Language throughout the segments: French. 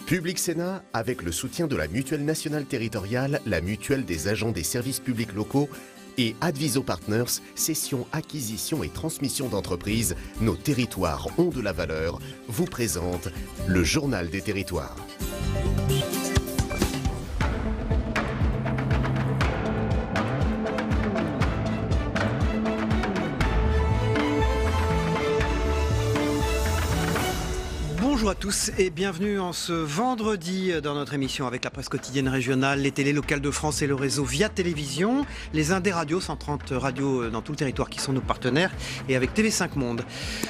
Public Sénat, avec le soutien de la Mutuelle nationale territoriale, la Mutuelle des agents des services publics locaux et Adviso Partners, cession, acquisition et transmission d'entreprises, nos territoires ont de la valeur, vous présente le Journal des territoires. Bonjour à tous et bienvenue en ce vendredi dans notre émission avec la presse quotidienne régionale, les télés locales de France et le réseau Via Télévision, les Indés radios, 130 radios dans tout le territoire qui sont nos partenaires et avec TV5 Monde.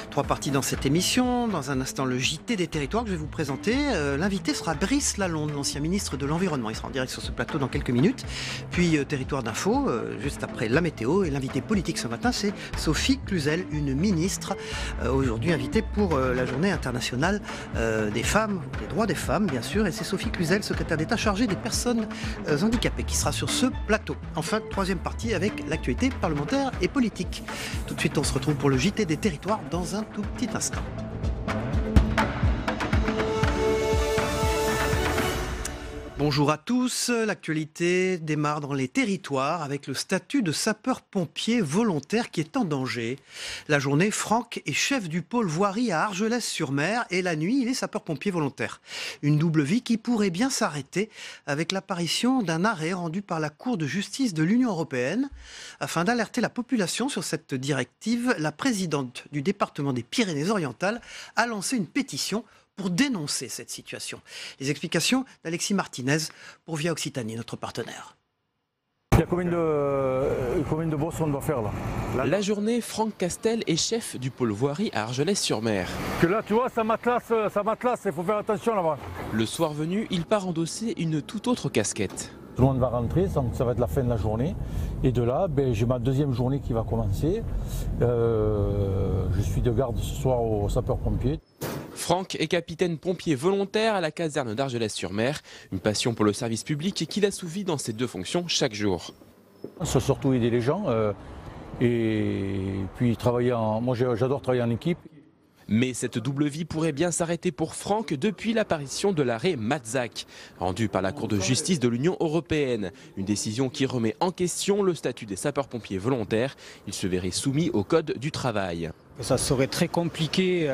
3 parties dans cette émission. Dans un instant, le JT des territoires que je vais vous présenter. L'invité sera Brice Lalonde, l'ancien ministre de l'Environnement. Il sera en direct sur ce plateau dans quelques minutes. Puis Territoire d'info, juste après la météo. Et l'invité politique ce matin, c'est Sophie Cluzel, une ministre, aujourd'hui invitée pour la journée internationale des femmes, des droits des femmes bien sûr, et c'est Sophie Cluzel, secrétaire d'État chargée des personnes handicapées, qui sera sur ce plateau. Enfin, troisième partie avec l'actualité parlementaire et politique. Tout de suite, on se retrouve pour le JT des territoires dans un tout petit instant. Bonjour à tous, l'actualité démarre dans les territoires avec le statut de sapeur-pompier volontaire qui est en danger. La journée, Franck est chef du pôle voirie à Argelès-sur-Mer et la nuit, il est sapeur-pompier volontaire. Une double vie qui pourrait bien s'arrêter avec l'apparition d'un arrêt rendu par la Cour de justice de l'Union européenne. Afin d'alerter la population sur cette directive, la présidente du département des Pyrénées-Orientales a lancé une pétition pour dénoncer cette situation. Les explications d'Alexis Martinez pour Via Occitanie, notre partenaire. Il y a combien de bosses on doit faire là? La journée, Franck Castel est chef du pôle voirie à Argelès-sur-Mer. Que là, tu vois, ça matelasse, il faut faire attention là-bas. Le soir venu, il part endosser une toute autre casquette. Tout le monde va rentrer, ça va être la fin de la journée. Et de là, j'ai ma deuxième journée qui va commencer. Je suis de garde ce soir au sapeur-pompier. Franck est capitaine pompier volontaire à la caserne d'Argelès-sur-Mer. Une passion pour le service public qu'il assouvit dans ses deux fonctions chaque jour. C'est surtout aider les gens et puis travailler moi j'adore travailler en équipe. Mais cette double vie pourrait bien s'arrêter pour Franck depuis l'apparition de l'arrêt Matzak, rendu par la Cour de justice de l'Union européenne. Une décision qui remet en question le statut des sapeurs-pompiers volontaires. Ils se verraient soumis au Code du travail. Ça serait très compliqué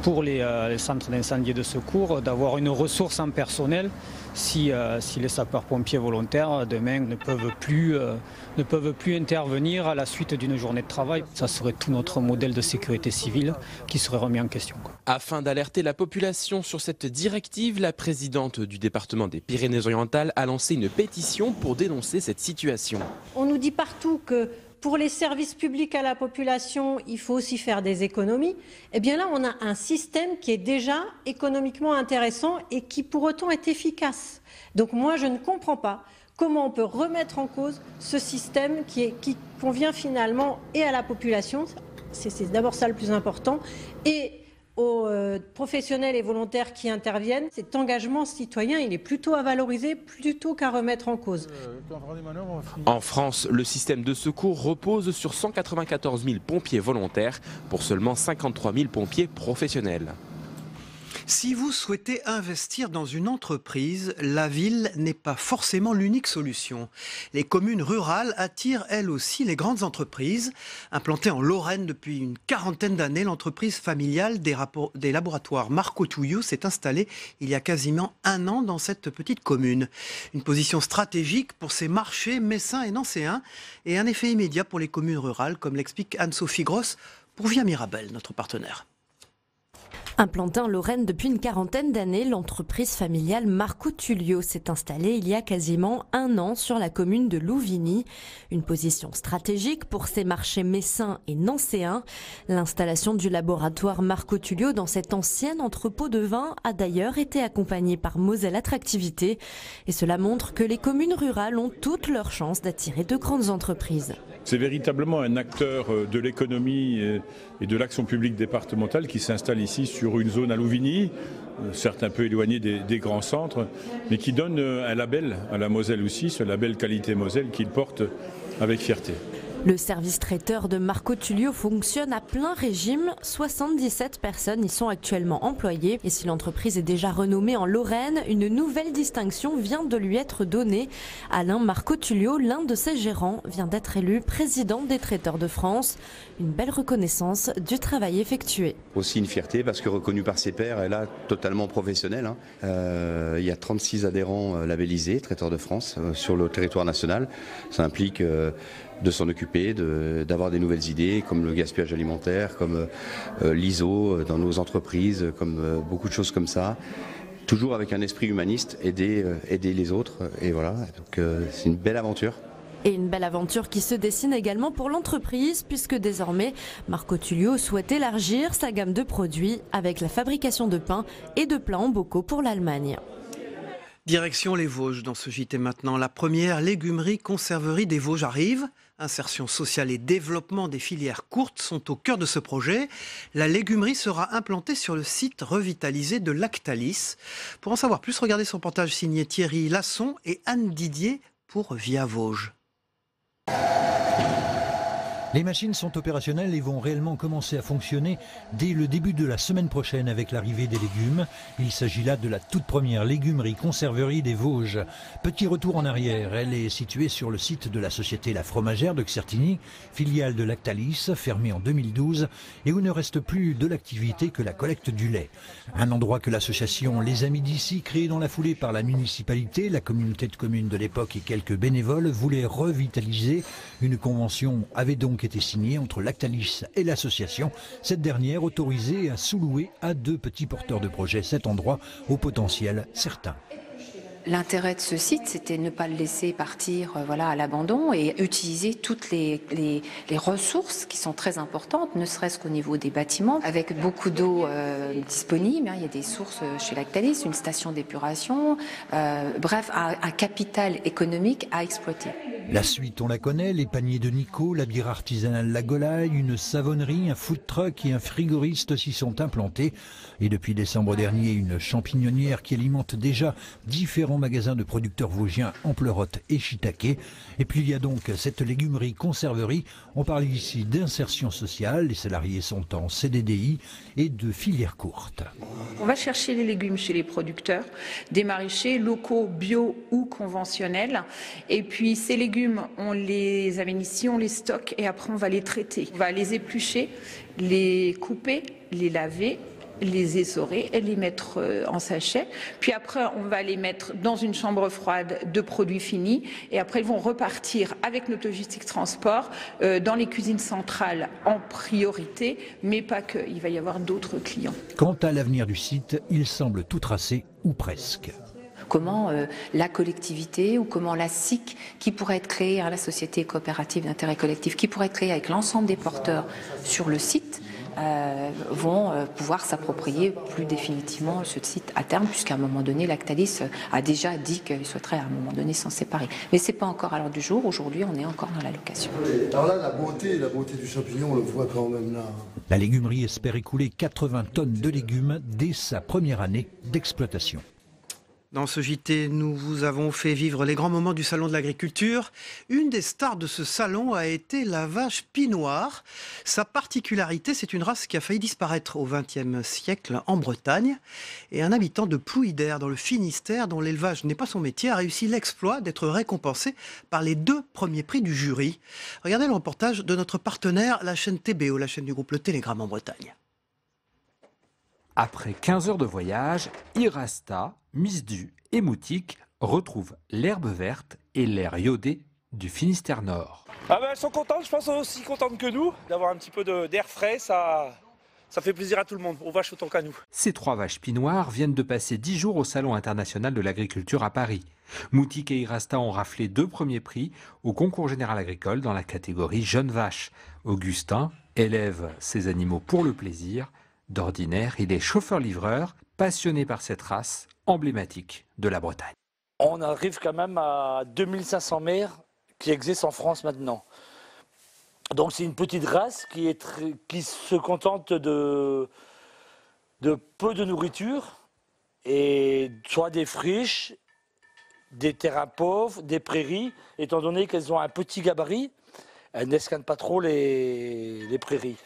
pour les centres d'incendie et de secours d'avoir une ressource en personnel si les sapeurs-pompiers volontaires demain ne peuvent plus intervenir à la suite d'une journée de travail. Ça serait tout notre modèle de sécurité civile qui serait remis en question. Afin d'alerter la population sur cette directive, la présidente du département des Pyrénées-Orientales a lancé une pétition pour dénoncer cette situation. On nous dit partout que pour les services publics à la population, il faut aussi faire des économies. Eh bien là, on a un système qui est déjà économiquement intéressant et qui pour autant est efficace. Donc moi, je ne comprends pas comment on peut remettre en cause ce système qui convient finalement et à la population, c'est d'abord ça le plus important, et aux professionnels et volontaires qui interviennent. Cet engagement citoyen, il est plutôt à valoriser plutôt qu'à remettre en cause. En France, le système de secours repose sur 194 000 pompiers volontaires pour seulement 53 000 pompiers professionnels. Si vous souhaitez investir dans une entreprise, la ville n'est pas forcément l'unique solution. Les communes rurales attirent elles aussi les grandes entreprises. Implantée en Lorraine depuis une quarantaine d'années, l'entreprise familiale des laboratoires Marco Tullio s'est installée il y a quasiment un an dans cette petite commune. Une position stratégique pour ces marchés messins et nancéens et un effet immédiat pour les communes rurales, comme l'explique Anne-Sophie Gross pour Via Mirabel, notre partenaire. Implantée en Lorraine depuis une quarantaine d'années, l'entreprise familiale Marco Tullio s'est installée il y a quasiment un an sur la commune de Louvigny. Une position stratégique pour ces marchés messins et nancéens. L'installation du laboratoire Marco Tullio dans cet ancien entrepôt de vin a d'ailleurs été accompagnée par Moselle Attractivité. Et cela montre que les communes rurales ont toutes leurs chances d'attirer de grandes entreprises. C'est véritablement un acteur de l'économie et de l'action publique départementale qui s'installe ici sur une zone à Louvigny, certes un peu éloignée des grands centres, mais qui donne un label à la Moselle aussi, ce label qualité Moselle qu'il porte avec fierté. Le service traiteur de Marco Tullio fonctionne à plein régime. 77 personnes y sont actuellement employées. Et si l'entreprise est déjà renommée en Lorraine, une nouvelle distinction vient de lui être donnée. Alain Marco Tullio, l'un de ses gérants, vient d'être élu président des traiteurs de France. Une belle reconnaissance du travail effectué. Aussi une fierté parce que reconnu par ses pairs, elle a totalement professionnelle. Il y a 36 adhérents labellisés, traiteurs de France, sur le territoire national. Ça implique de s'en occuper, d'avoir des nouvelles idées comme le gaspillage alimentaire, comme l'ISO dans nos entreprises, comme beaucoup de choses comme ça. Toujours avec un esprit humaniste, aider les autres. Et voilà, donc c'est une belle aventure. Et une belle aventure qui se dessine également pour l'entreprise puisque désormais Marco Tullio souhaite élargir sa gamme de produits avec la fabrication de pain et de plats en bocaux pour l'Allemagne. Direction les Vosges dans ce JT maintenant. La première légumerie-conserverie des Vosges arrive. Insertion sociale et développement des filières courtes sont au cœur de ce projet. La légumerie sera implantée sur le site revitalisé de Lactalis. Pour en savoir plus, regardez ce reportage signé Thierry Lasson et Anne Didier pour Via Vosges. Les machines sont opérationnelles et vont réellement commencer à fonctionner dès le début de la semaine prochaine avec l'arrivée des légumes. Il s'agit là de la toute première légumerie-conserverie des Vosges. Petit retour en arrière, elle est située sur le site de la société La Fromagère de Xertigny, filiale de Lactalis, fermée en 2012 et où ne reste plus de l'activité que la collecte du lait. Un endroit que l'association Les Amis d'ici, créée dans la foulée par la municipalité, la communauté de communes de l'époque et quelques bénévoles, voulait revitaliser. Une convention avait donc été signée entre Lactalis et l'association, cette dernière autorisée à sous-louer à 2 petits porteurs de projets cet endroit au potentiel certain. L'intérêt de ce site, c'était de ne pas le laisser partir à l'abandon et utiliser toutes les ressources qui sont très importantes, ne serait-ce qu'au niveau des bâtiments, avec beaucoup d'eau disponible. Il y a des sources chez Lactalis, une station d'épuration, bref, un capital économique à exploiter. La suite, on la connaît, les paniers de Nico, la bière artisanale La Golaille, une savonnerie, un food truck et un frigoriste s'y sont implantés. Et depuis décembre dernier, une champignonnière qui alimente déjà différents magasins de producteurs vosgiens en pleurote et shiitake. Et puis il y a donc cette légumerie-conserverie. On parle ici d'insertion sociale, les salariés sont en CDDI et de filières courtes. On va chercher les légumes chez les producteurs, des maraîchers locaux, bio ou conventionnels. Et puis ces légumes, on les amène ici, on les stocke et après on va les traiter. On va les éplucher, les couper, les laver, les essorer et les mettre en sachet. Puis après, on va les mettre dans une chambre froide de produits finis. Et après, ils vont repartir avec notre logistique transport dans les cuisines centrales en priorité, mais pas que. Il va y avoir d'autres clients. Quant à l'avenir du site, il semble tout tracé, ou presque. Comment la collectivité ou comment la SIC, qui pourrait être créée, la Société coopérative d'intérêt collectif, qui pourrait être créée avec l'ensemble des porteurs sur le site, vont pouvoir s'approprier plus définitivement ce site à terme, puisqu'à un moment donné, Lactalis a déjà dit qu'il souhaiterait à un moment donné s'en séparer. Mais ce n'est pas encore à l'heure du jour. Aujourd'hui, on est encore dans la location. Alors là, la beauté du champignon, on le voit quand même là. La légumerie espère écouler 80 tonnes de légumes dès sa première année d'exploitation. Dans ce JT, nous vous avons fait vivre les grands moments du Salon de l'Agriculture. Une des stars de ce salon a été la vache Pie-Noir. Sa particularité, c'est une race qui a failli disparaître au XXe siècle en Bretagne. Et un habitant de Plouidère, dans le Finistère, dont l'élevage n'est pas son métier, a réussi l'exploit d'être récompensé par les 2 premiers prix du jury. Regardez le reportage de notre partenaire, la chaîne TBO, la chaîne du groupe Le Télégramme en Bretagne. Après 15 heures de voyage, Irasta, Misdu et Moutique retrouvent l'herbe verte et l'air iodé du Finistère Nord. Elles sont contentes, je pense aussi contentes que nous, d'avoir un petit peu d'air frais, ça fait plaisir à tout le monde, aux vaches autant qu'à nous. Ces 3 vaches Pie-Noires viennent de passer 10 jours au Salon international de l'agriculture à Paris. Moutique et Irasta ont raflé 2 premiers prix au concours général agricole dans la catégorie Jeunes Vaches. Augustin élève ses animaux pour le plaisir. D'ordinaire, il est chauffeur-livreur, passionné par cette race emblématique de la Bretagne. On arrive quand même à 2500 mères qui existent en France maintenant. Donc c'est une petite race qui se contente de peu de nourriture, et soit des friches, des terrains pauvres, des prairies, étant donné qu'elles ont un petit gabarit. elle n'escane pas trop les prairies.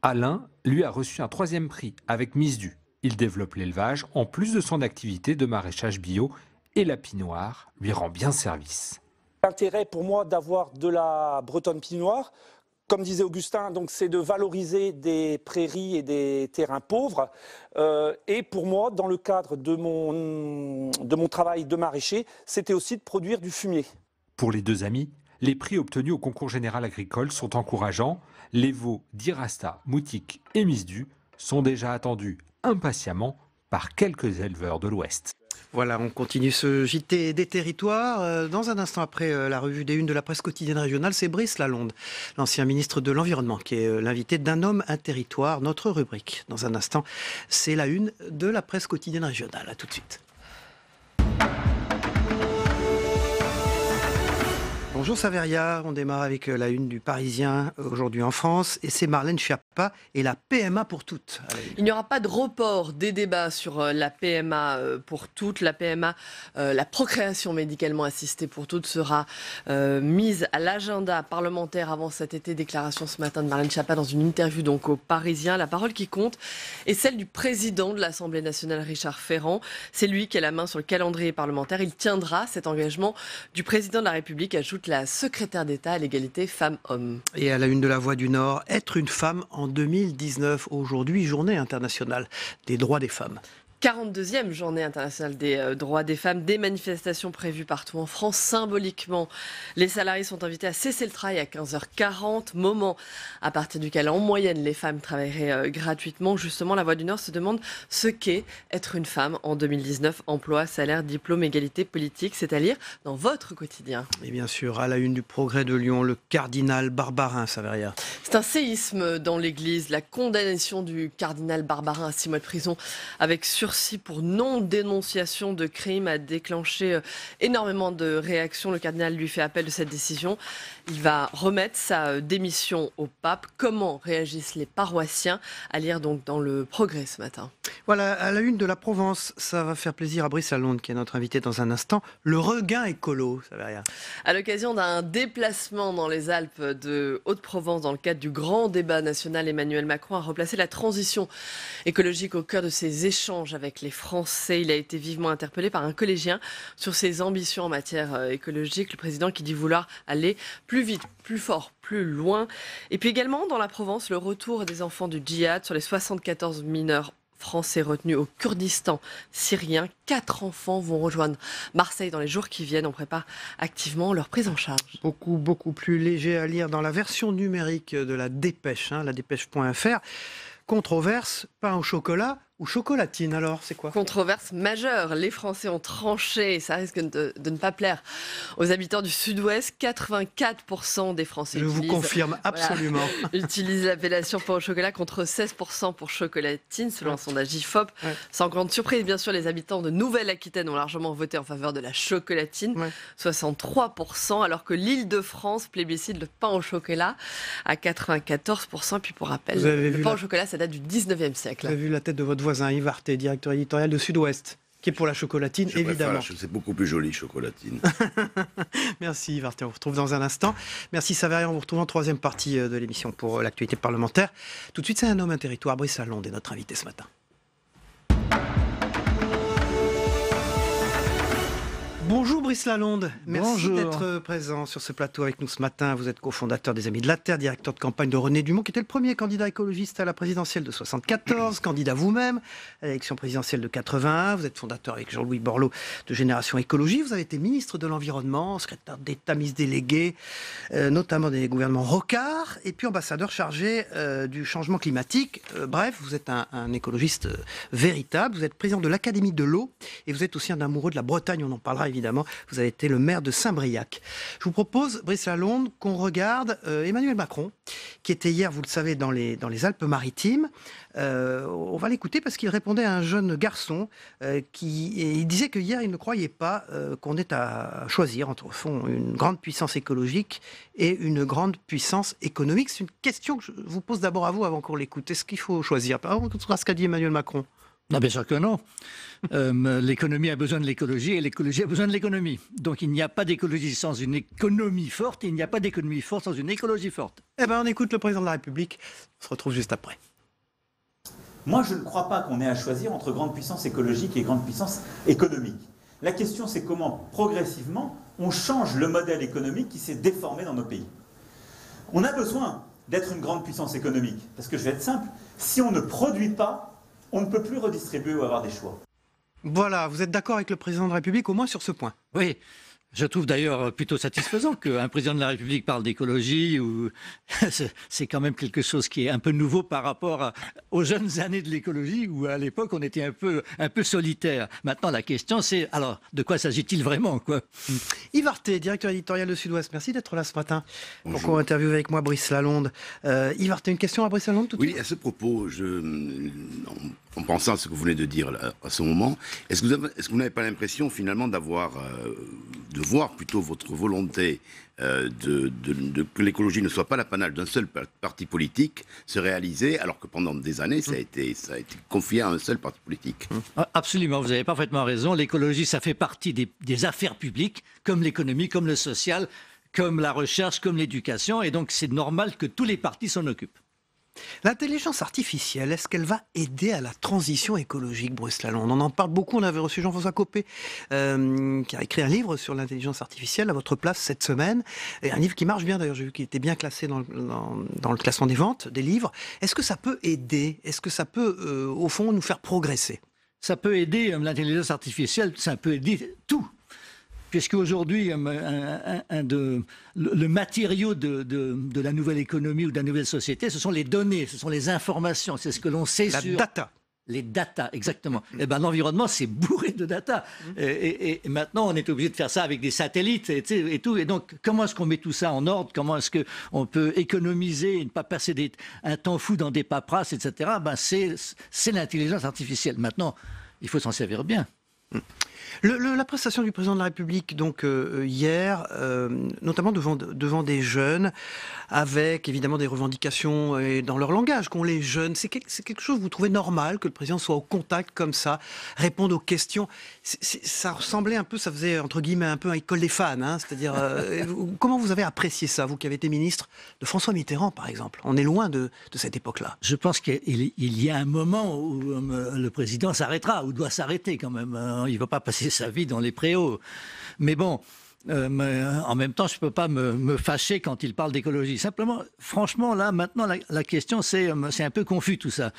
Alain, lui, a reçu un 3e prix avec Mise Du. Il développe l'élevage en plus de son activité de maraîchage bio et la pinoire lui rend bien service. L'intérêt pour moi d'avoir de la bretonne pinoire, comme disait Augustin, donc c'est de valoriser des prairies et des terrains pauvres. Et pour moi, dans le cadre de mon travail de maraîcher, c'était aussi de produire du fumier. Pour les 2 amis, les prix obtenus au concours général agricole sont encourageants. Les veaux d'Irasta, Moutique et Mise Du sont déjà attendus impatiemment par quelques éleveurs de l'Ouest. Voilà, on continue ce JT des territoires. Dans un instant après la revue des unes de la presse quotidienne régionale, c'est Brice Lalonde, l'ancien ministre de l'Environnement, qui est l'invité d'Un homme, un territoire, notre rubrique. Dans un instant, c'est la une de la presse quotidienne régionale. À tout de suite. Bonjour Saveria, on démarre avec la une du Parisien aujourd'hui en France et c'est Marlène Schiappa et la PMA pour toutes. Il n'y aura pas de report des débats sur la PMA pour toutes. La PMA, la procréation médicalement assistée pour toutes sera mise à l'agenda parlementaire avant cet été. Déclaration ce matin de Marlène Schiappa dans une interview donc au Parisien. La parole qui compte est celle du président de l'Assemblée nationale, Richard Ferrand. C'est lui qui a la main sur le calendrier parlementaire. Il tiendra cet engagement du président de la République, ajoute la secrétaire d'État à l'égalité femmes-hommes. Et à la une de La Voix du Nord, être une femme en 2019, aujourd'hui, journée internationale des droits des femmes. 42e journée internationale des droits des femmes, des manifestations prévues partout en France. Symboliquement, les salariés sont invités à cesser le travail à 15h40, moment à partir duquel en moyenne les femmes travailleraient gratuitement. Justement, La Voix du Nord se demande ce qu'est être une femme en 2019, emploi, salaire, diplôme, égalité politique, c'est à lire dans votre quotidien. Et bien sûr, à la une du Progrès de Lyon, le cardinal Barbarin, Saveria. C'est un séisme dans l'église, la condamnation du cardinal Barbarin à 6 mois de prison avec sursis pour non-dénonciation de crime a déclenché énormément de réactions. Le cardinal lui fait appel de cette décision. Il va remettre sa démission au pape. Comment réagissent les paroissiens? À lire donc dans le Progrès ce matin. Voilà, à la une de la Provence, ça va faire plaisir à Brice Lalonde, qui est notre invité dans un instant. Le regain écolo, ça va rien. À l'occasion d'un déplacement dans les Alpes de Haute-Provence, dans le cadre du grand débat national, Emmanuel Macron a replacé la transition écologique au cœur de ses échanges avec les Français. Il a été vivement interpellé par un collégien sur ses ambitions en matière écologique. Le président qui dit vouloir aller plus vite, plus fort, plus loin. Et puis également dans la Provence, le retour des enfants du djihad sur les 74 mineurs français retenus au Kurdistan syrien. 4 enfants vont rejoindre Marseille dans les jours qui viennent. On prépare activement leur prise en charge. Beaucoup plus léger à lire dans la version numérique de la Dépêche, la dépêche.fr. Controverse, pain au chocolat ou chocolatine, alors c'est quoi? Controverse majeure. Les Français ont tranché, ça risque de ne pas plaire aux habitants du Sud-Ouest. 84% des Français vous confirme absolument. utilisent l'appellation pain au chocolat contre 16% pour chocolatine, selon un sondage IFOP. Sans grande surprise, bien sûr, les habitants de Nouvelle-Aquitaine ont largement voté en faveur de la chocolatine, 63%, alors que l'Île-de-France plébiscite le pain au chocolat à 94%. Puis pour rappel, le pain au chocolat, ça date du 19e siècle. Vous avez vu la tête de votre voisin Yves Arté, directeur éditorial de Sud-Ouest, qui est pour la chocolatine, évidemment. C'est beaucoup plus joli, chocolatine. Merci Yves Arté, on vous retrouve dans un instant. Merci Saveria, on vous retrouve en troisième partie de l'émission pour l'actualité parlementaire. Tout de suite, c'est Un homme, un territoire. Brice Lalonde est notre invité ce matin. Bonjour Brice Lalonde, merci d'être présent sur ce plateau avec nous ce matin. Vous êtes cofondateur des Amis de la Terre, directeur de campagne de René Dumont, qui était le premier candidat écologiste à la présidentielle de 74, candidat vous-même à l'élection présidentielle de 81. Vous êtes fondateur avec Jean-Louis Borloo de Génération Écologie. Vous avez été ministre de l'Environnement, secrétaire d'État, ministre délégué, notamment des gouvernements Rocard, et puis ambassadeur chargé du changement climatique. Bref, vous êtes un écologiste véritable. Vous êtes président de l'Académie de l'eau et vous êtes aussi un amoureux de la Bretagne. On en parlera évidemment. Vous avez été le maire de Saint-Briac. Je vous propose, Brice Lalonde, qu'on regarde Emmanuel Macron, qui était hier, vous le savez, dans les Alpes-Maritimes. On va l'écouter parce qu'il répondait à un jeune garçon il disait que hier, il ne croyait pas qu'on ait à choisir entre, au fond, une grande puissance écologique et une grande puissance économique. C'est une question que je vous pose d'abord à vous avant qu'on l'écoute. Est-ce qu'il faut choisir? Ce qu'a dit Emmanuel Macron. Non, bien sûr que non. L'économie a besoin de l'écologie et l'écologie a besoin de l'économie. Donc il n'y a pas d'écologie sans une économie forte et il n'y a pas d'économie forte sans une écologie forte. Eh bien, on écoute le président de la République. On se retrouve juste après. Moi, je ne crois pas qu'on ait à choisir entre grande puissance écologique et grande puissance économique. La question, c'est comment, progressivement, on change le modèle économique qui s'est déformé dans nos pays. On a besoin d'être une grande puissance économique, parce que je vais être simple, si on ne produit pas, on ne peut plus redistribuer ou avoir des choix. Voilà, vous êtes d'accord avec le président de la République, au moins sur ce point? Oui. Je trouve d'ailleurs plutôt satisfaisant qu'un président de la République parle d'écologie. C'est quand même quelque chose qui est un peu nouveau par rapport aux jeunes années de l'écologie où à l'époque on était un peu solitaire. Maintenant la question c'est alors de quoi s'agit-il vraiment quoi? Yves Arté, directeur éditorial de Sud-Ouest, merci d'être là ce matin. Bonjour. Pour interviewer avec moi Brice Lalonde. Yves Arté, une question à Brice Lalonde tout de suite? Oui, à ce propos, en pensant à ce que vous venez de dire à ce moment, est-ce que vous n'avez pas l'impression finalement de voir plutôt votre volonté que l'écologie ne soit pas l'apanage d'un seul parti politique se réaliser, alors que pendant des années, ça a été confié à un seul parti politique. Absolument, vous avez parfaitement raison. L'écologie, ça fait partie des affaires publiques, comme l'économie, comme le social, comme la recherche, comme l'éducation, et donc c'est normal que tous les partis s'en occupent. L'intelligence artificielle, est-ce qu'elle va aider à la transition écologique, Brice Lalonde? On en parle beaucoup, on avait reçu Jean-François Copé, qui a écrit un livre sur l'intelligence artificielle à votre place cette semaine, et un livre qui marche bien d'ailleurs, j'ai vu qu'il était bien classé dans le classement des ventes des livres. Est-ce que ça peut aider? Est-ce que ça peut, au fond, nous faire progresser? Ça peut aider, l'intelligence artificielle, ça peut aider tout. Puisque aujourd'hui, le matériau de la nouvelle économie ou de la nouvelle société, ce sont les données, ce sont les informations, c'est ce que l'on sait sur... La data. Les data, exactement. Et ben, l'environnement, c'est bourré de data. Et maintenant, on est obligé de faire ça avec des satellites et tout. Et donc, comment est-ce qu'on met tout ça en ordre? Comment est-ce qu'on peut économiser et ne pas passer un temps fou dans des paperasses, etc. Ben, c'est l'intelligence artificielle. Maintenant, il faut s'en servir bien. La prestation du président de la République, donc hier, notamment devant des jeunes, avec évidemment des revendications et dans leur langage qu'ont les jeunes, c'est quelque chose que vous trouvez normal que le président soit au contact comme ça, réponde aux questions. Ça ressemblait un peu, ça faisait entre guillemets un peu à école des fans, hein, c'est-à-dire comment vous avez apprécié ça, vous qui avez été ministre de François Mitterrand par exemple? On est loin de cette époque-là. Je pense qu'il y a un moment où le président s'arrêtera, ou doit s'arrêter quand même. Il ne va pas passer sa vie dans les préaux. Mais bon, en même temps, je ne peux pas me fâcher quand il parle d'écologie. Simplement, franchement, là, maintenant, la question, c'est un peu confus tout ça.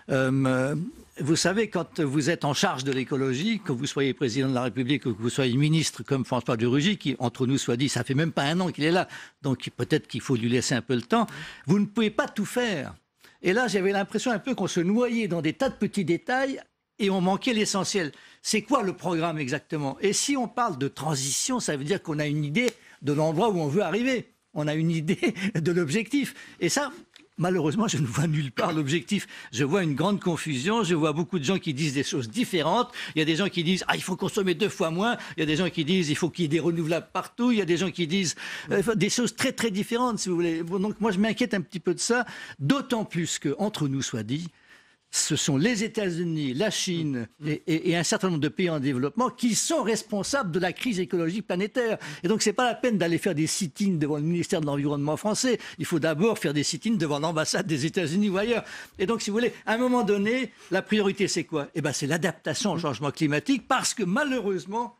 Vous savez, quand vous êtes en charge de l'écologie, que vous soyez président de la République ou que vous soyez ministre comme François de Rugy, qui, entre nous soit dit, ça fait même pas un an qu'il est là, donc peut-être qu'il faut lui laisser un peu le temps, vous ne pouvez pas tout faire. Et là, j'avais l'impression un peu qu'on se noyait dans des tas de petits détails et on manquait l'essentiel. C'est quoi le programme exactement? Et si on parle de transition, ça veut dire qu'on a une idée de l'endroit où on veut arriver. On a une idée de l'objectif. Et ça, malheureusement, je ne vois nulle part l'objectif. Je vois une grande confusion. Je vois beaucoup de gens qui disent des choses différentes. Il y a des gens qui disent « Ah, il faut consommer 2 fois moins ». Il y a des gens qui disent « Il faut qu'il y ait des renouvelables partout ». Il y a des gens qui disent des choses très, très différentes, si vous voulez. Bon, donc, moi, je m'inquiète un petit peu de ça. D'autant plus que, entre nous soit dit, ce sont les États-Unis, la Chine et un certain nombre de pays en développement qui sont responsables de la crise écologique planétaire. Et donc, ce n'est pas la peine d'aller faire des sit-ins devant le ministère de l'Environnement français. Il faut d'abord faire des sit-ins devant l'ambassade des États-Unis ou ailleurs. Et donc, si vous voulez, à un moment donné, la priorité, c'est quoi? Eh bien, c'est l'adaptation au changement climatique parce que malheureusement,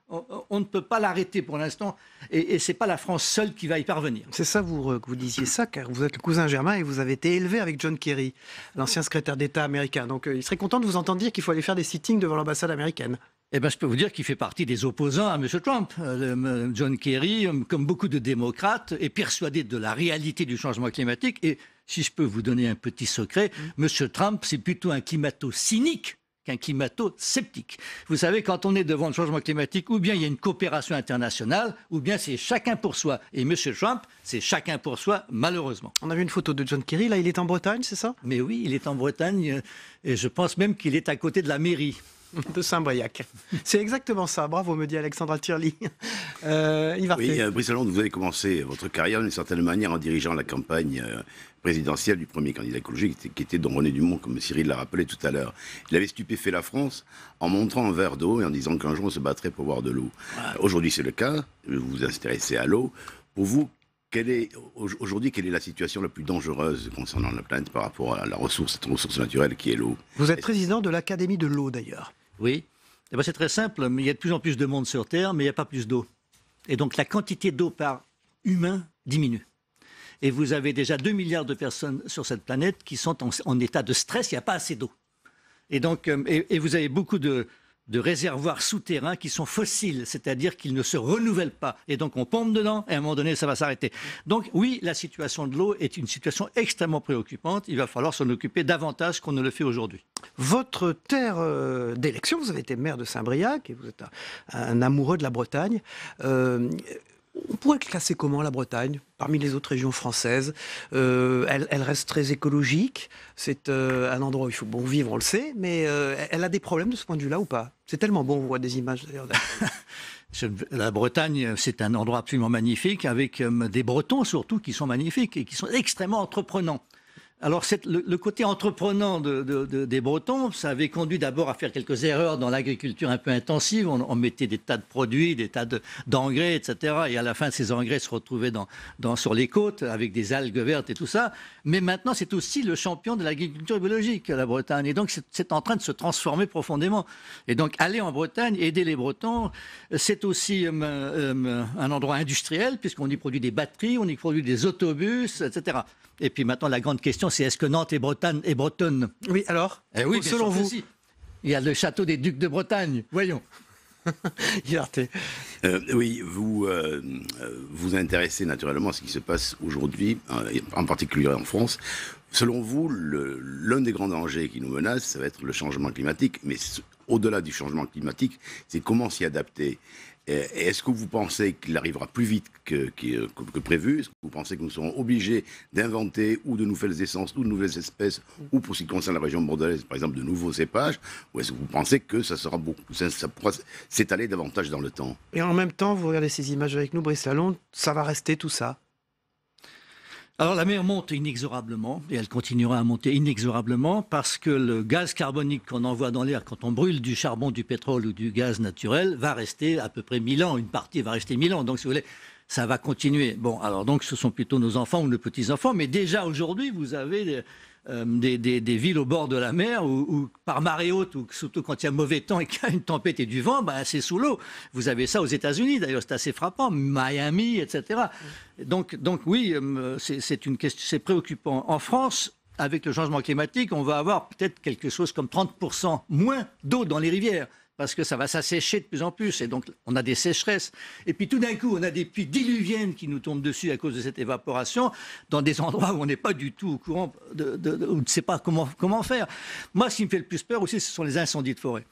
on ne peut pas l'arrêter pour l'instant. Et ce n'est pas la France seule qui va y parvenir. C'est ça, que vous disiez ça, car vous êtes le cousin germain et vous avez été élevé avec John Kerry, l'ancien secrétaire d'État américain. Donc, il serait content de vous entendre dire qu'il faut aller faire des sittings devant l'ambassade américaine. Eh bien, je peux vous dire qu'il fait partie des opposants à M. Trump. John Kerry, comme beaucoup de démocrates, est persuadé de la réalité du changement climatique. Et si je peux vous donner un petit secret, M. Trump, c'est plutôt un climato-cynique qu'un climato-sceptique. Vous savez, quand on est devant le changement climatique, ou bien il y a une coopération internationale, ou bien c'est chacun pour soi. Et M. Trump, c'est chacun pour soi, malheureusement. On a vu une photo de John Kerry, là, il est en Bretagne, c'est ça? Mais oui, il est en Bretagne, et je pense même qu'il est à côté de la mairie. de Saint-Briac. C'est exactement ça. Bravo, me dit Alexandra Tirli. Oui, Brice Lalonde, vous avez commencé votre carrière d'une certaine manière en dirigeant la campagne présidentielle du premier candidat écologique, qui était Don René Dumont, comme Cyril l'a rappelé tout à l'heure. Il avait stupéfait la France en montrant un verre d'eau et en disant qu'un jour on se battrait pour boire de l'eau. Aujourd'hui, c'est le cas. Vous vous intéressez à l'eau. Pour vous, aujourd'hui, quelle est la situation la plus dangereuse concernant la planète par rapport à cette ressource naturelle qui est l'eau? Vous êtes président de l'Académie de l'eau, d'ailleurs. Oui. Eh ben, c'est très simple. Il y a de plus en plus de monde sur Terre, mais il n'y a pas plus d'eau. Et donc, la quantité d'eau par humain diminue. Et vous avez déjà 2 milliards de personnes sur cette planète qui sont en état de stress. Il n'y a pas assez d'eau. Et donc, et vous avez beaucoup de réservoirs souterrains qui sont fossiles, c'est-à-dire qu'ils ne se renouvellent pas. Et donc on pompe dedans et à un moment donné ça va s'arrêter. Donc oui, la situation de l'eau est une situation extrêmement préoccupante. Il va falloir s'en occuper davantage qu'on ne le fait aujourd'hui. Votre terre d'élection, vous avez été maire de Saint-Briac et vous êtes un amoureux de la Bretagne. On pourrait classer comment la Bretagne parmi les autres régions françaises? Elle reste très écologique. C'est un endroit où il faut bon vivre, on le sait, mais elle a des problèmes de ce point de vue-là ou pas? C'est tellement bon, on voit des images d'ailleurs. La Bretagne, c'est un endroit absolument magnifique, avec des Bretons surtout qui sont magnifiques et qui sont extrêmement entreprenants. Alors le côté entreprenant des Bretons, ça avait conduit d'abord à faire quelques erreurs dans l'agriculture un peu intensive. On mettait des tas de produits, des tas d'engrais, etc. Et à la fin, ces engrais se retrouvaient sur les côtes avec des algues vertes et tout ça. Mais maintenant, c'est aussi le champion de l'agriculture biologique, la Bretagne. Et donc, c'est en train de se transformer profondément. Et donc, aller en Bretagne, aider les Bretons, c'est aussi un endroit industriel, puisqu'on y produit des batteries, on y produit des autobus, etc. Et puis maintenant, la grande question, c'est est-ce que Nantes est bretonne? Oui, alors oui, selon vous? Il y a le château des Ducs de Bretagne, voyons. Oui, vous vous intéressez naturellement à ce qui se passe aujourd'hui, en particulier en France. Selon vous, l'un des grands dangers qui nous menacent, ça va être le changement climatique. Mais au-delà du changement climatique, c'est comment s'y adapter. Est-ce que vous pensez qu'il arrivera plus vite que prévu? Est-ce que vous pensez que nous serons obligés d'inventer ou de nouvelles essences ou de nouvelles espèces, ou pour ce qui concerne la région bordelaise, par exemple, de nouveaux cépages? Ou est-ce que vous pensez que ça pourra s'étaler davantage dans le temps? Et en même temps, vous regardez ces images avec nous, Brice Lalonde, ça va rester tout ça? Alors la mer monte inexorablement, et elle continuera à monter inexorablement, parce que le gaz carbonique qu'on envoie dans l'air quand on brûle du charbon, du pétrole ou du gaz naturel va rester à peu près 1000 ans. Une partie va rester 1000 ans. Donc si vous voulez, ça va continuer. Bon, alors donc ce sont plutôt nos enfants ou nos petits-enfants, mais déjà aujourd'hui, vous avez des villes au bord de la mer où par marée haute, ou surtout quand il y a mauvais temps et qu'il y a une tempête et du vent, c'est sous l'eau. Vous avez ça aux États-Unis, d'ailleurs, c'est assez frappant, Miami, etc. Donc oui, c'est préoccupant. En France, avec le changement climatique, on va avoir peut-être quelque chose comme 30% moins d'eau dans les rivières, parce que ça va s'assécher de plus en plus, et donc on a des sécheresses. Et puis tout d'un coup, on a des pluies diluviennes qui nous tombent dessus à cause de cette évaporation, dans des endroits où on n'est pas du tout au courant, où on ne sait pas comment faire. Moi, ce qui me fait le plus peur aussi, ce sont les incendies de forêt.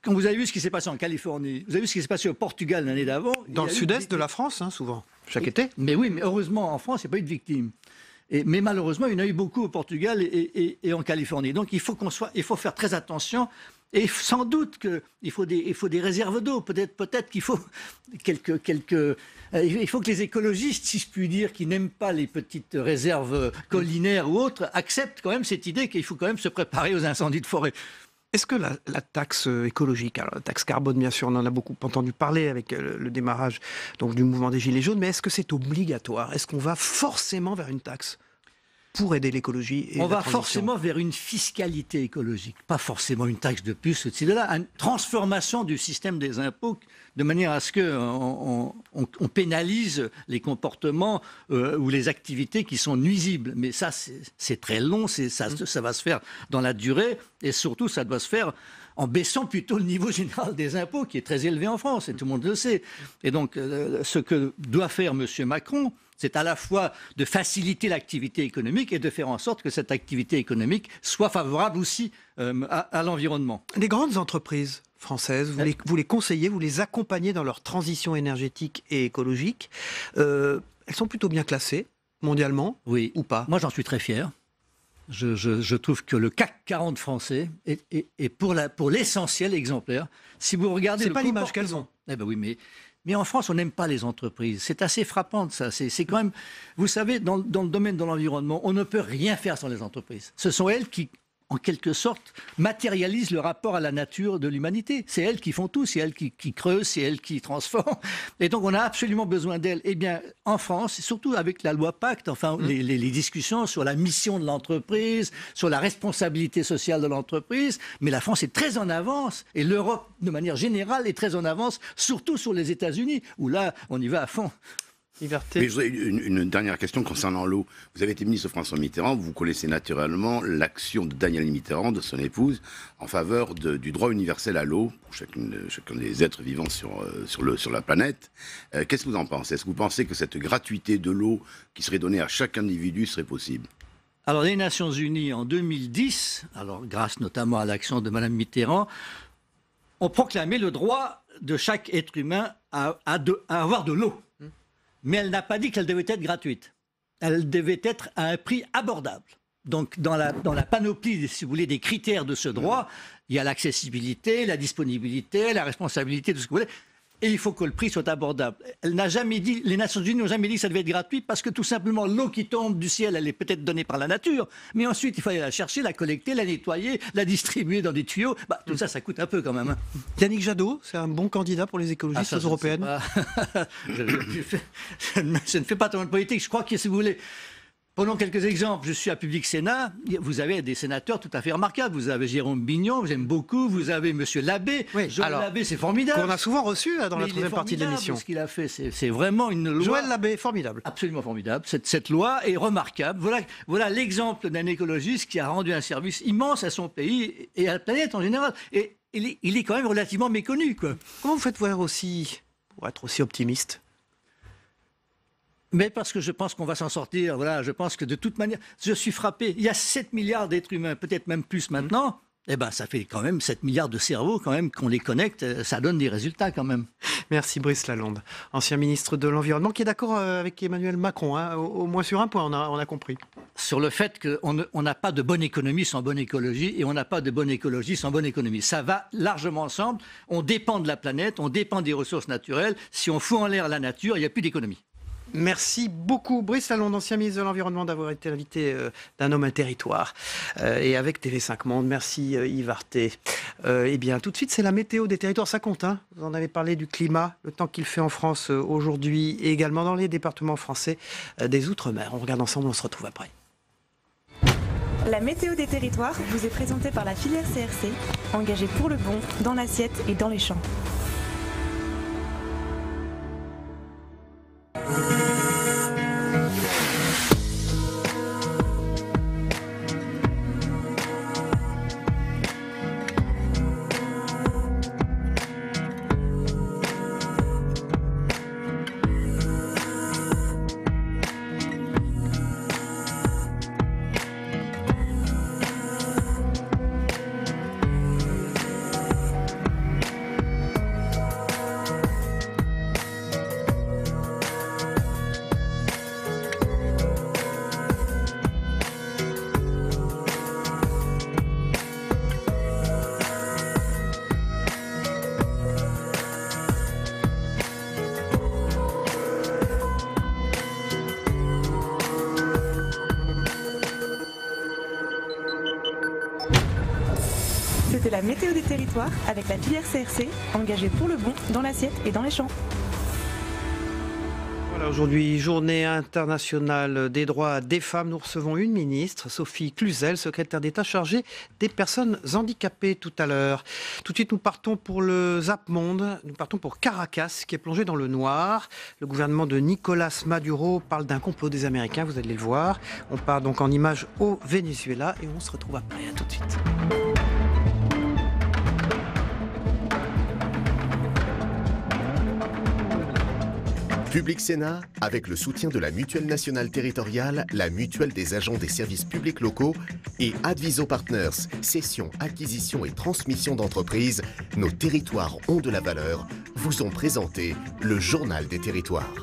Quand vous avez vu ce qui s'est passé en Californie, vous avez vu ce qui s'est passé au Portugal l'année d'avant. Dans le sud-est de la France, souvent, chaque été. Mais oui, mais heureusement, en France, il n'y a pas eu de victimes. Mais malheureusement, il y en a eu beaucoup au Portugal et en Californie. Donc il faut faire très attention. Et sans doute qu'il faut des réserves d'eau. Peut-être qu'il faut il faut que les écologistes, si je puis dire, qui n'aiment pas les petites réserves collinaires ou autres, acceptent quand même cette idée qu'il faut quand même se préparer aux incendies de forêt. Est-ce que la taxe écologique, alors la taxe carbone bien sûr, on en a beaucoup entendu parler avec le démarrage donc, du mouvement des Gilets jaunes, mais est-ce que c'est obligatoire? Est-ce qu'on va forcément vers une taxe pour aider l'écologie et on va transition? Forcément vers une fiscalité écologique, pas forcément une taxe de plus, de là, une transformation du système des impôts de manière à ce qu'on pénalise les comportements ou les activités qui sont nuisibles. Mais ça, c'est très long, ça va se faire dans la durée, et surtout, ça doit se faire en baissant plutôt le niveau général des impôts, qui est très élevé en France, et tout le monde le sait. Et donc, ce que doit faire M. Macron, c'est à la fois de faciliter l'activité économique et de faire en sorte que cette activité économique soit favorable aussi à l'environnement. Les grandes entreprises françaises, vous les conseillez, vous les accompagnez dans leur transition énergétique et écologique. Elles sont plutôt bien classées mondialement, oui. Ou pas? Moi, j'en suis très fier. Je trouve que le CAC 40 français est pour l'essentiel exemplaire. Si vous regardez, c'est pas l'image qu'elles ont. Eh ben oui, mais en France, on n'aime pas les entreprises. C'est assez frappant de ça. C'est quand même, vous savez, dans le domaine de l'environnement, on ne peut rien faire sans les entreprises. Ce sont elles qui, en quelque sorte, matérialisent le rapport à la nature de l'humanité. C'est elles qui font tout, c'est elles qui creusent, c'est elles qui transforment. Et donc, on a absolument besoin d'elles. Eh bien, en France, et surtout avec la loi Pacte, enfin, les discussions sur la mission de l'entreprise, sur la responsabilité sociale de l'entreprise, mais la France est très en avance, et l'Europe, de manière générale, est très en avance, surtout sur les États-Unis, où là, on y va à fond. Mais je voudrais une dernière question concernant l'eau. Vous avez été ministre de François Mitterrand, vous connaissez naturellement l'action de Danielle Mitterrand, de son épouse, en faveur du droit universel à l'eau pour chacun des êtres vivants sur la planète. Qu'est-ce que vous en pensez? Est-ce que vous pensez que cette gratuité de l'eau qui serait donnée à chaque individu serait possible? Alors, les Nations Unies, en 2010, alors grâce notamment à l'action de Mme Mitterrand, ont proclamé le droit de chaque être humain à avoir de l'eau. Mais elle n'a pas dit qu'elle devait être gratuite. Elle devait être à un prix abordable. Donc, dans la panoplie, si vous voulez, des critères de ce droit, il y a l'accessibilité, la disponibilité, la responsabilité, tout ce que vous voulez. Et il faut que le prix soit abordable. Elle n'a jamais dit, les Nations Unies n'ont jamais dit que ça devait être gratuit parce que tout simplement, l'eau qui tombe du ciel, elle est peut-être donnée par la nature. Mais ensuite, il faut aller la chercher, la collecter, la nettoyer, la distribuer dans des tuyaux. Tout ça, ça coûte un peu quand même. Yannick Jadot, c'est un bon candidat pour les écologistes européennes. Je ne fais pas tant de politique. Je crois que si vous voulez... Prenons quelques exemples. Je suis à Public Sénat. Vous avez des sénateurs tout à fait remarquables. Vous avez Jérôme Bignon, j'aime beaucoup. Vous avez M. Labbé. Joël Labbé, c'est formidable. Qu'on a souvent reçu dans la troisième partie de l'émission. Ce qu'il a fait, c'est vraiment une loi. Joël Labbé, formidable. Absolument formidable. Cette loi est remarquable. Voilà l'exemple d'un écologiste qui a rendu un service immense à son pays et à la planète en général. Et il est quand même relativement méconnu, quoi. Comment vous faites pour être aussi optimiste? Mais parce que je pense qu'on va s'en sortir. Voilà, je pense que de toute manière, je suis frappé. Il y a 7 milliards d'êtres humains, peut-être même plus maintenant. Eh ben, ça fait quand même 7 milliards de cerveaux, quand même, qu'on les connecte. Ça donne des résultats, quand même. Merci Brice Lalonde, ancien ministre de l'Environnement, qui est d'accord avec Emmanuel Macron, hein, au moins sur un point, on a compris. Sur le fait qu'on n'a pas de bonne économie sans bonne écologie, et on n'a pas de bonne écologie sans bonne économie. Ça va largement ensemble. On dépend de la planète, on dépend des ressources naturelles. Si on fout en l'air la nature, il n'y a plus d'économie. Merci beaucoup Brice Lalonde, ancien ministre de l'Environnement, d'avoir été l'invité d'un homme, un territoire. Et avec TV5 Monde, merci Yves Arté. Eh bien, tout de suite, c'est la météo des territoires. Ça compte, hein. Vous en avez parlé du climat, le temps qu'il fait en France aujourd'hui et également dans les départements français des Outre-mer. On regarde ensemble, on se retrouve après. La météo des territoires vous est présentée par la filière CRC, engagée pour le bon, dans l'assiette et dans les champs. C'était la météo des territoires avec la filière CRC, engagée pour le bon, dans l'assiette et dans les champs. Voilà, aujourd'hui, journée internationale des droits des femmes. Nous recevons une ministre, Sophie Cluzel, secrétaire d'État chargée des personnes handicapées tout à l'heure. Tout de suite, nous partons pour le Zap Monde. Nous partons pour Caracas, qui est plongé dans le noir. Le gouvernement de Nicolas Maduro parle d'un complot des Américains, vous allez le voir. On part donc en images au Venezuela et on se retrouve après. À tout de suite. Public Sénat, avec le soutien de la Mutuelle nationale territoriale, la Mutuelle des agents des services publics locaux et Adviso Partners, cession, acquisition et transmission d'entreprises, nos territoires ont de la valeur, vous ont présenté le Journal des territoires.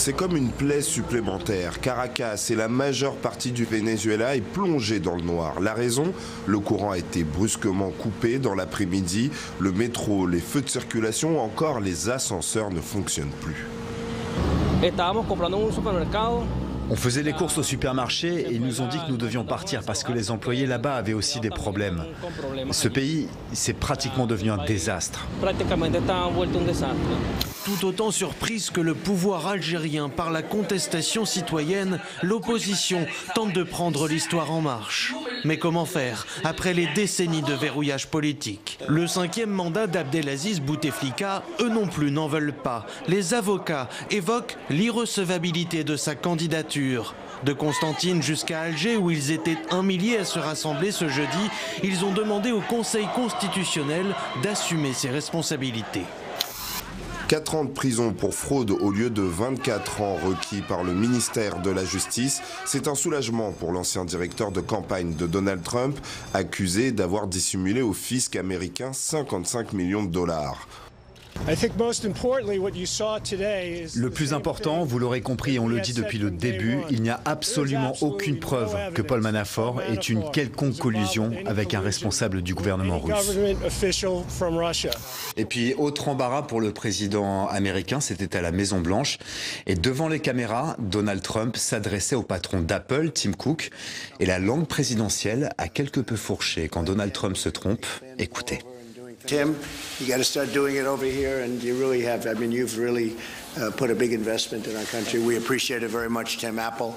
C'est comme une plaie supplémentaire. Caracas et la majeure partie du Venezuela est plongée dans le noir. La raison, le courant a été brusquement coupé dans l'après-midi. Le métro, les feux de circulation, encore les ascenseurs ne fonctionnent plus. On faisait les courses au supermarché et ils nous ont dit que nous devions partir parce que les employés là-bas avaient aussi des problèmes. Ce pays, c'est pratiquement devenu un désastre. Tout autant surprise que le pouvoir algérien par la contestation citoyenne, l'opposition tente de prendre l'histoire en marche. Mais comment faire après les décennies de verrouillage politique? Le 5e mandat d'Abdelaziz Bouteflika, eux non plus n'en veulent pas. Les avocats évoquent l'irrecevabilité de sa candidature. De Constantine jusqu'à Alger, où ils étaient 1 millier à se rassembler ce jeudi, ils ont demandé au Conseil constitutionnel d'assumer ses responsabilités. 4 ans de prison pour fraude au lieu de 24 ans requis par le ministère de la Justice. C'est un soulagement pour l'ancien directeur de campagne de Donald Trump, accusé d'avoir dissimulé au fisc américain 55 millions de dollars. Le plus important, vous l'aurez compris, on le dit depuis le début, il n'y a absolument aucune preuve que Paul Manafort ait une quelconque collusion avec un responsable du gouvernement russe. Et puis, autre embarras pour le président américain, c'était à la Maison-Blanche. Et devant les caméras, Donald Trump s'adressait au patron d'Apple, Tim Cook. Et la langue présidentielle a quelque peu fourché. Quand Donald Trump se trompe, écoutez. Tim, you got to start doing it over here, and you really have. I mean, you've really put a big investment in our country. We appreciate it very much, Tim Apple.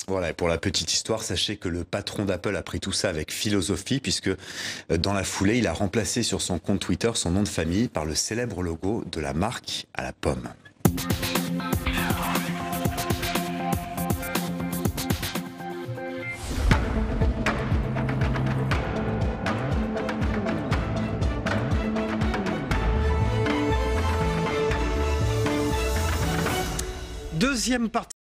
Voilà, et pour la petite histoire, sachez que le patron d'Apple a pris tout ça avec philosophie, puisque dans la foulée, il a remplacé sur son compte Twitter son nom de famille par le célèbre logo de la marque à la pomme. Deuxième partie.